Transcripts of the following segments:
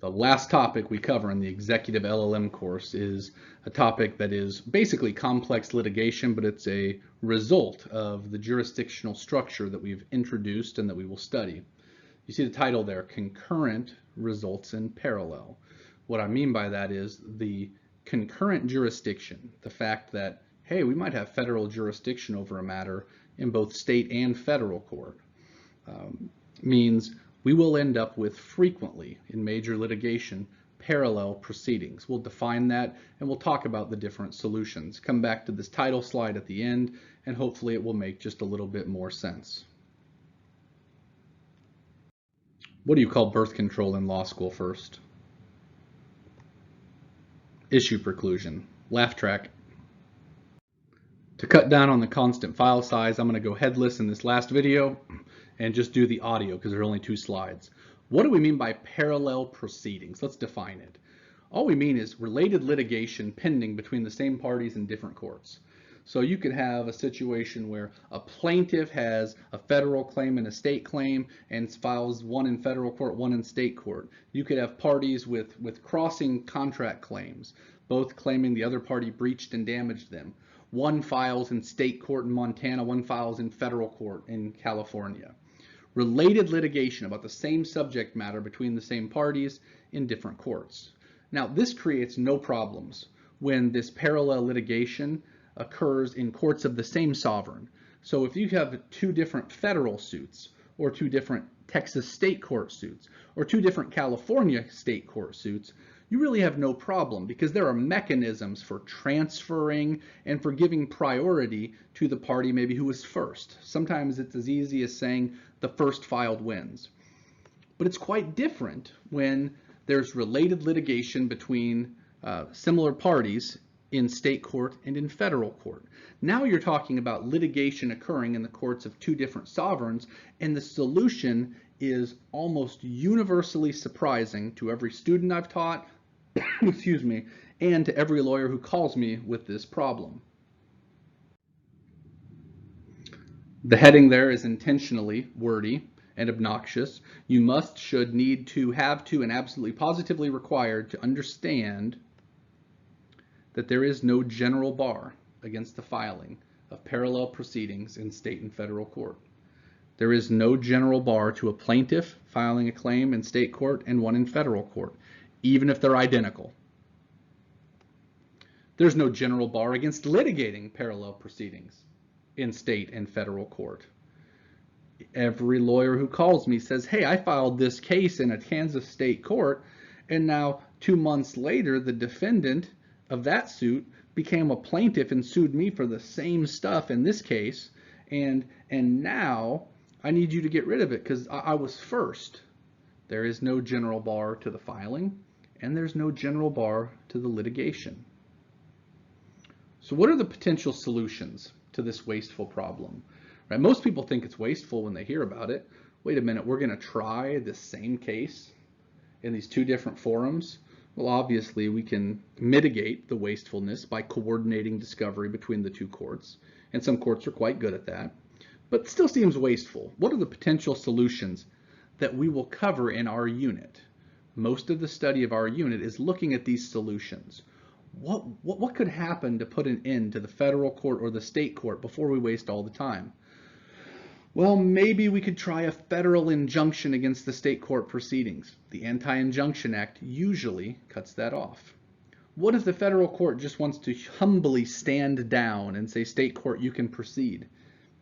The last topic we cover in the executive L.L.M course is a topic that is basically complex litigation, but it's a result of the jurisdictional structure that we've introduced and that we will study. You see the title there, Concurrent Results in Parallel. What I mean by that is the concurrent jurisdiction, the fact that, hey, we might have federal jurisdiction over a matter in both state and federal court, means we will end up with frequently in major litigation parallel proceedings. We'll define that and we'll talk about the different solutions. Come back to this title slide at the end and hopefully it will make just a little bit more sense. What do you call birth control in law school first? Issue preclusion. Laugh track. To cut down on the constant file size, I'm going to go headless in this last video and just do the audio because there are only 2 slides. What do we mean by parallel proceedings? Let's define it. All we mean is related litigation pending between the same parties in different courts. So you could have a situation where a plaintiff has a federal claim and a state claim and files one in federal court, one in state court. You could have parties with crossing contract claims, both claiming the other party breached and damaged them. One files in state court in Montana, one files in federal court in California. Related litigation about the same subject matter between the same parties in different courts. Now, this creates no problems when this parallel litigation occurs in courts of the same sovereign. So if you have 2 different federal suits, or 2 different Texas state court suits, or 2 different California state court suits, you really have no problem because there are mechanisms for transferring and for giving priority to the party maybe who was first. Sometimes it's as easy as saying the first filed wins. But it's quite different when there's related litigation between similar parties in state court and in federal court. Now you're talking about litigation occurring in the courts of 2 different sovereigns, and the solution is almost universally surprising to every student I've taught, excuse me, and to every lawyer who calls me with this problem. The heading there is intentionally wordy and obnoxious. You must, should, need to, have to, and absolutely positively required to understand that there is no general bar against the filing of parallel proceedings in state and federal court. There is no general bar to a plaintiff filing a claim in state court and one in federal court, even if they're identical. There's no general bar against litigating parallel proceedings in state and federal court. Every lawyer who calls me says, hey, I filed this case in a Kansas state court, and now 2 months later, the defendant of that suit became a plaintiff and sued me for the same stuff in this case, and now I need you to get rid of it because I was first. There is no general bar to the filing, and there's no general bar to the litigation. So what are the potential solutions to this wasteful problem? Right? Most people think it's wasteful when they hear about it. Wait a minute, we're going to try this same case in these 2 different forums? Well, obviously, we can mitigate the wastefulness by coordinating discovery between the 2 courts, and some courts are quite good at that, but it still seems wasteful. What are the potential solutions that we will cover in our unit? Most of the study of our unit is looking at these solutions. What could happen to put an end to the federal court or the state court before we waste all the time? Well, maybe we could try a federal injunction against the state court proceedings. The Anti-Injunction Act usually cuts that off. What if the federal court just wants to humbly stand down and say, state court, you can proceed?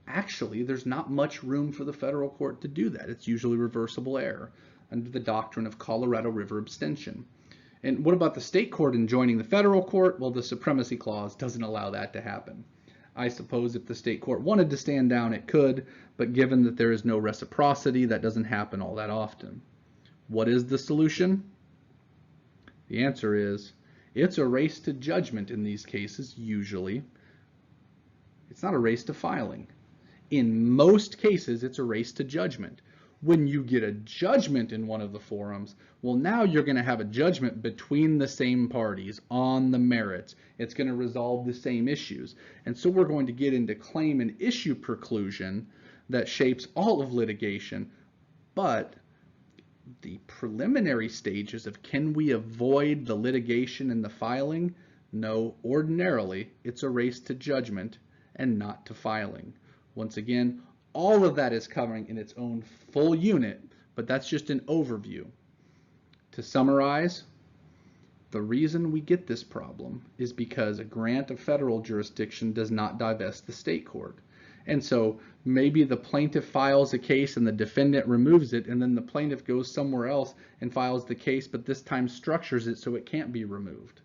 Actually, there's not much room for the federal court to do that. It's usually reversible error under the doctrine of Colorado River abstention. And what about the state court enjoining the federal court? Well, the Supremacy Clause doesn't allow that to happen. I suppose if the state court wanted to stand down, it could, but given that there is no reciprocity, that doesn't happen all that often. What is the solution? The answer is, it's a race to judgment in these cases, usually. It's not a race to filing. In most cases, it's a race to judgment. When you get a judgment in one of the forums, well, now you're going to have a judgment between the same parties on the merits. It's going to resolve the same issues. And so we're going to get into claim and issue preclusion that shapes all of litigation, but The preliminary stages of can we avoid the litigation and the filing? No, ordinarily it's a race to judgment and not to filing. Once again, all of that is covering in its own full unit, but that's just an overview. To summarize, the reason we get this problem is because a grant of federal jurisdiction does not divest the state court. And so maybe the plaintiff files a case and the defendant removes it, and then the plaintiff goes somewhere else and files the case, but this time structures it so it can't be removed.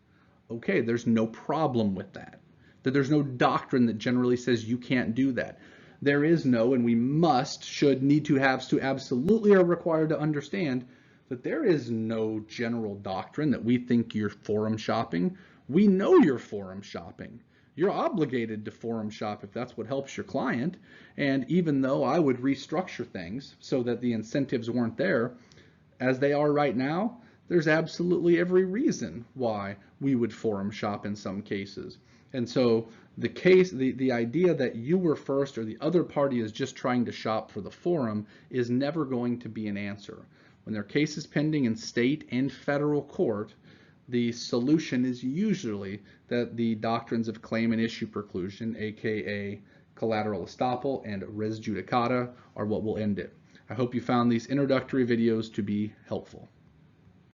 Okay, there's no problem with that. That there's no doctrine that generally says you can't do that. There is no, and we must, should, need to, have to, absolutely are required to understand that there is no general doctrine that we think you're forum shopping. We know you're forum shopping. You're obligated to forum shop if that's what helps your client. And even though I would restructure things so that the incentives weren't there, as they are right now, there's absolutely every reason why we would forum shop in some cases. And so the idea that you were first or the other party is just trying to shop for the forum is never going to be an answer. When there are cases pending in state and federal court, the solution is usually that the doctrines of claim and issue preclusion, aka collateral estoppel and res judicata, are what will end it. I hope you found these introductory videos to be helpful.